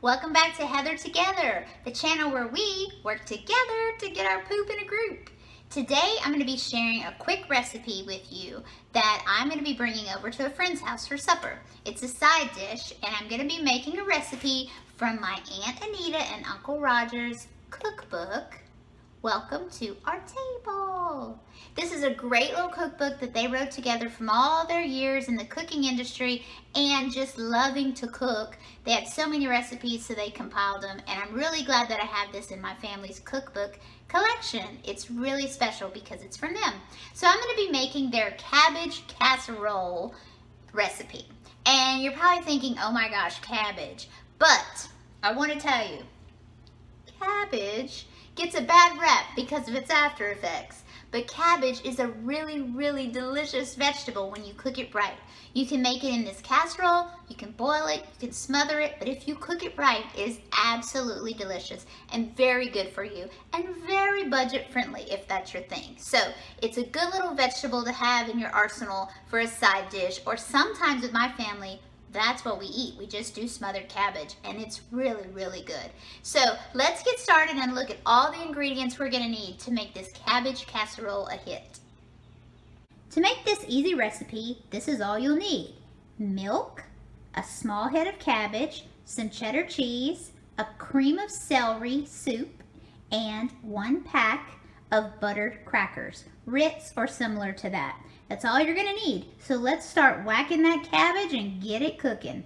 Welcome back to Heather Together, the channel where we work together to get our poop in a group. Today I'm going to be sharing a quick recipe with you that I'm going to be bringing over to a friend's house for supper. It's a side dish and I'm going to be making a recipe from my Aunt Anita and Uncle Roger's cookbook. Welcome to our table. This is a great little cookbook that they wrote together from all their years in the cooking industry and just loving to cook. They had so many recipes, so they compiled them, and I'm really glad that I have this in my family's cookbook collection. It's really special because it's from them. So I'm going to be making their cabbage casserole recipe. And you're probably thinking, oh my gosh, cabbage. But I want to tell you, cabbage gets a bad rap because of its after effects. But cabbage is a really, really delicious vegetable when you cook it right. You can make it in this casserole, you can boil it, you can smother it, but if you cook it right, it is absolutely delicious and very good for you and very budget friendly if that's your thing. So it's a good little vegetable to have in your arsenal for a side dish, or sometimes with my family, that's what we eat. We just do smothered cabbage and it's really, really good. So let's get started and look at all the ingredients we're gonna need to make this cabbage casserole a hit. To make this easy recipe, this is all you'll need. Milk, a small head of cabbage, some cheddar cheese, a cream of celery soup, and 1 pack of buttered crackers, Ritz or similar to that. That's all you're gonna need. So let's start whacking that cabbage and get it cooking.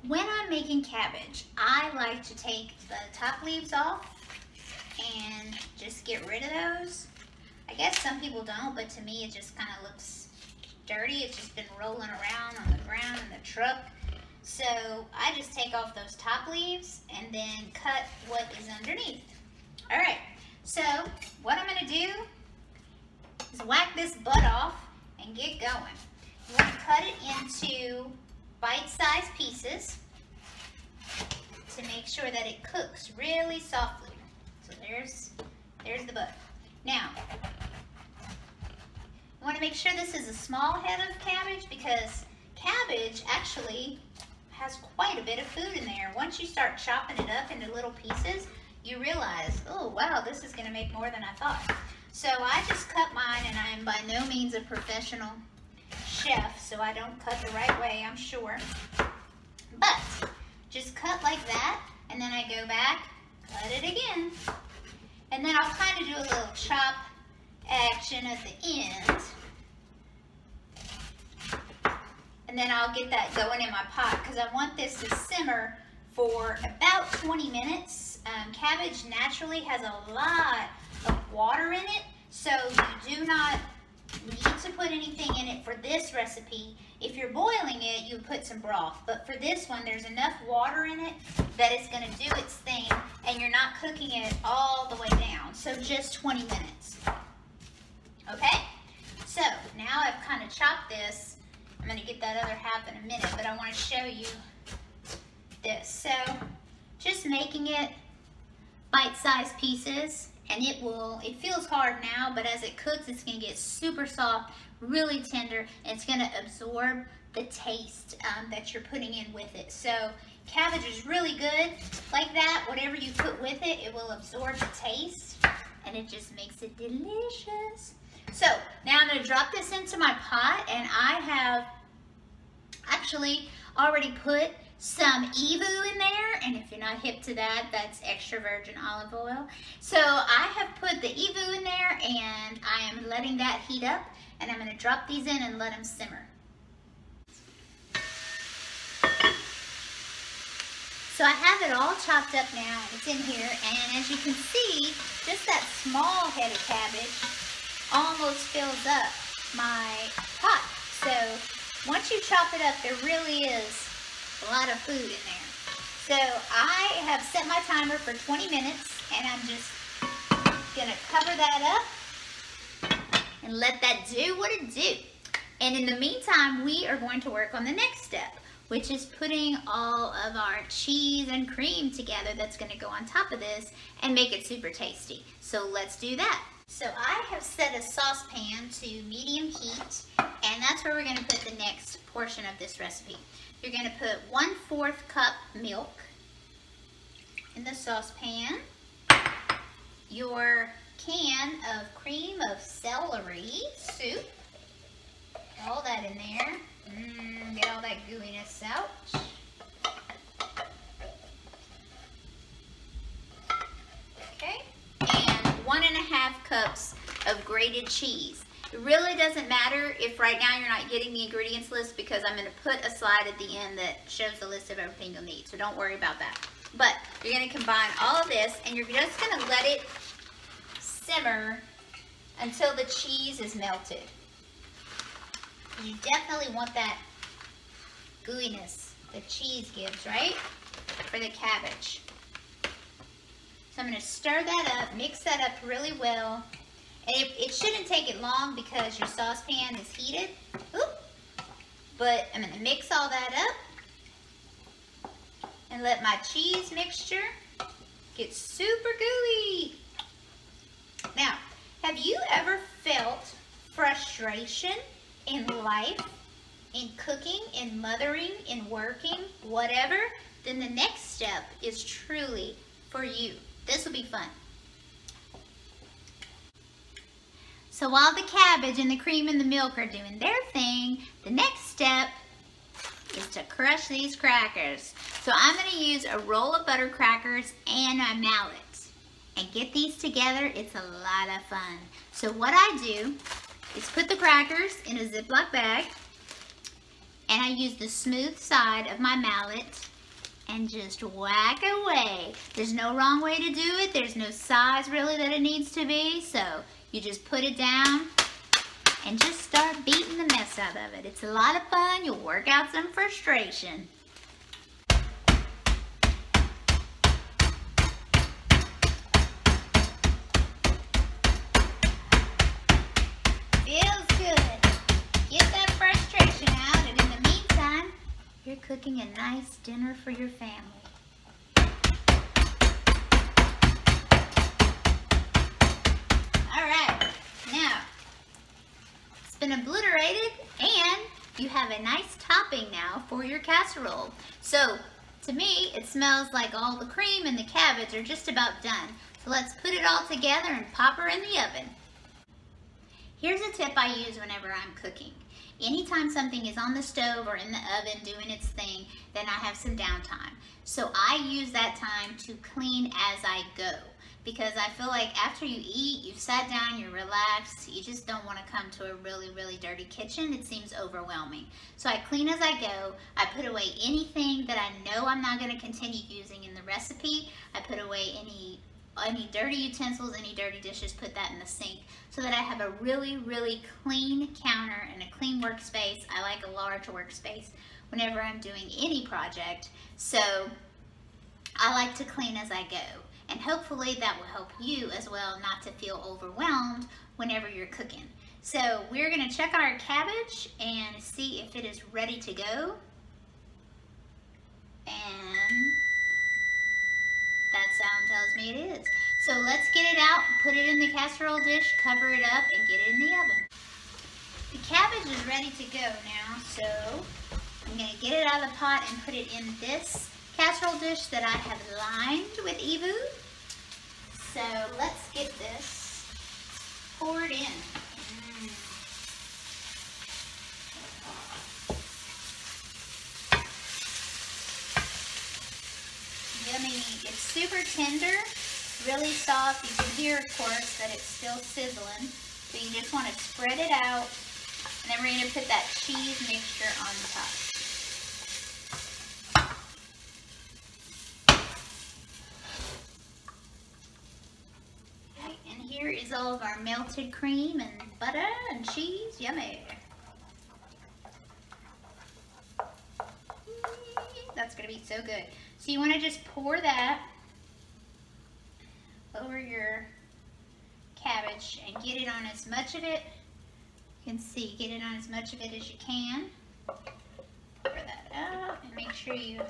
When I'm making cabbage, I like to take the top leaves off and just get rid of those. I guess some people don't, but to me it just kind of looks dirty. It's just been rolling around on the ground in the truck. So I just take off those top leaves and then cut what is underneath. All right, so what I'm gonna do is whack this butt off and get going. You want to cut it into bite-sized pieces to make sure that it cooks really softly. So there's the butt. Now, you want to make sure this is a small head of cabbage because cabbage actually has quite a bit of food in there. Once you start chopping it up into little pieces, you realize, oh wow, this is going to make more than I thought. So I just cut mine, and I am by no means a professional chef, so I don't cut the right way, I'm sure. But just cut like that, and then I go back, cut it again. And then I'll kind of do a little chop action at the end. And then I'll get that going in my pot because I want this to simmer for about 20 minutes. Cabbage naturally has a lot of water in it, so you do not need to put anything in it for this recipe. If you're boiling it, you put some broth, but for this one, there's enough water in it that it's going to do its thing, and you're not cooking it all the way down, so just 20 minutes. Okay, so now I've kind of chopped this. I'm going to get that other half in a minute, but I want to show you this. So just making it bite-sized pieces, and it feels hard now, but as it cooks, it's gonna get super soft, really tender, and it's gonna absorb the taste that you're putting in with it. So cabbage is really good like that. Whatever you put with it, it will absorb the taste, and it just makes it delicious. So now I'm gonna drop this into my pot, and I have actually already put some Evu in there, and if you're not hip to that, that's extra virgin olive oil. So I have put the Evu in there, and I am letting that heat up, and I'm going to drop these in and let them simmer. So I have it all chopped up now, it's in here, and as you can see, just that small head of cabbage almost fills up my pot. So once you chop it up, there really is a lot of food in there. So I have set my timer for 20 minutes, and I'm just gonna cover that up and let that do what it do. And in the meantime, we are going to work on the next step, which is putting all of our cheese and cream together that's gonna go on top of this and make it super tasty. So let's do that. So I have set a saucepan to medium heat, and that's where we're gonna put the next portion of this recipe. You're gonna put 1/4 cup milk, saucepan your can of cream of celery soup. Get all that in there. Get all that gooiness out. Okay, and 1.5 cups of grated cheese. It really doesn't matter if right now you're not getting the ingredients list, because I'm going to put a slide at the end that shows the list of everything you'll need, so don't worry about that. But you're going to combine all of this, and you're just going to let it simmer until the cheese is melted. You definitely want that gooiness the cheese gives, right? For the cabbage. So I'm going to stir that up, mix that up really well. And it shouldn't take it long because your saucepan is heated. Oop. But I'm going to mix all that up and let my cheese mixture get super gooey. Now, have you ever felt frustration in life, in cooking, in mothering, in working, whatever? Then the next step is truly for you. This will be fun. So while the cabbage and the cream and the milk are doing their thing, the next step is to crush these crackers. So I'm going to use a roll of butter crackers and my mallet and get these together. It's a lot of fun. So what I do is put the crackers in a Ziploc bag, and I use the smooth side of my mallet and just whack away. There's no wrong way to do it. There's no size really that it needs to be. So you just put it down and just start beating the mess out of it. It's a lot of fun. You'll work out some frustration. Feels good. Get that frustration out, and in the meantime, you're cooking a nice dinner for your family. Been obliterated, and you have a nice topping now for your casserole. So to me, it smells like all the cream and the cabbage are just about done. So let's put it all together and pop her in the oven. Here's a tip I use whenever I'm cooking. Anytime something is on the stove or in the oven doing its thing, then I have some downtime. So I use that time to clean as I go. Because I feel like after you eat, you've sat down, you're relaxed, you just don't want to come to a really, really dirty kitchen. It seems overwhelming. So I clean as I go. I put away anything that I know I'm not going to continue using in the recipe. I put away any dirty utensils, any dirty dishes, put that in the sink so that I have a really, really clean counter and a clean workspace. I like a large workspace whenever I'm doing any project. So I like to clean as I go. And hopefully that will help you as well not to feel overwhelmed whenever you're cooking. So we're going to check our cabbage and see if it is ready to go. And that sound tells me it is. So let's get it out, put it in the casserole dish, cover it up, and get it in the oven. The cabbage is ready to go now, so I'm going to get it out of the pot and put it in this casserole dish that I have lined with Evu. So let's get this poured in. Yummy. It's super tender, really soft. You can hear, of course, that it's still sizzling. So you just want to spread it out. And then we're going to put that cheese mixture on top. Here is all of our melted cream and butter and cheese. Yummy. That's going to be so good. So you want to just pour that over your cabbage and get it on as much of it. You can see, get it on as much of it as you can. Pour that out and make sure you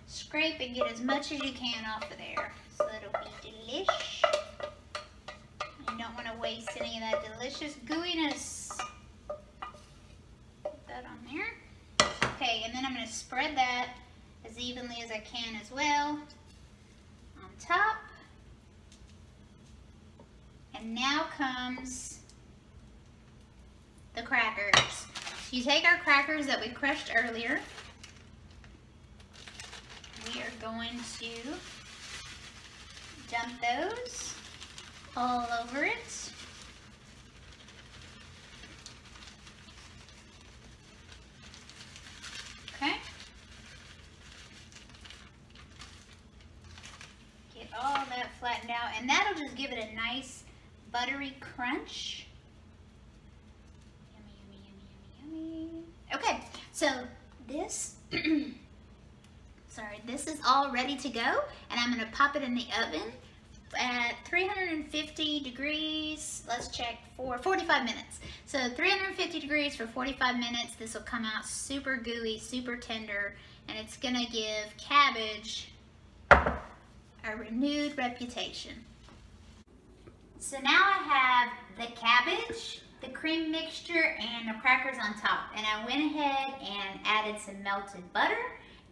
scrape and get as much as you can off of there so it'll be delish. You don't want to waste any of that delicious gooiness. Put that on there. Okay, and then I'm going to spread that as evenly as I can as well. top. And now comes the crackers. So you take our crackers that we crushed earlier. We are going to dump those all over it. Okay. Get all that flattened out, and that'll just give it a nice buttery crunch. Yummy, yummy, yummy, yummy, yummy. Okay, so this, this is all ready to go, and I'm gonna pop it in the oven at 350 degrees, let's check, for 45 minutes. So 350 degrees for 45 minutes. This will come out super gooey, super tender, and it's gonna give cabbage a renewed reputation. So now I have the cabbage, the cream mixture, and the crackers on top. And I went ahead and added some melted butter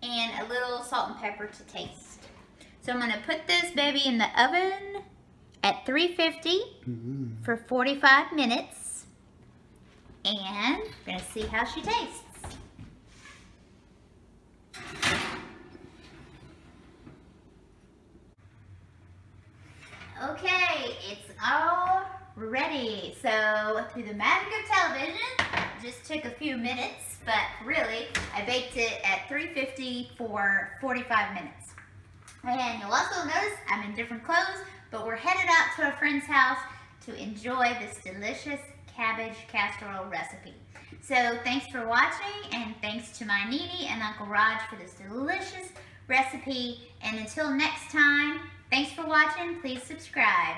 and a little salt and pepper to taste. So I'm gonna put this baby in the oven at 350 for 45 minutes. And we're gonna see how she tastes. Okay, it's all ready. So through the magic of television, just took a few minutes, but really I baked it at 350 for 45 minutes. And you'll also notice I'm in different clothes, but we're headed out to a friend's house to enjoy this delicious cabbage casserole recipe. So thanks for watching, and thanks to my Nene and Uncle Raj for this delicious recipe. And until next time, thanks for watching. Please subscribe.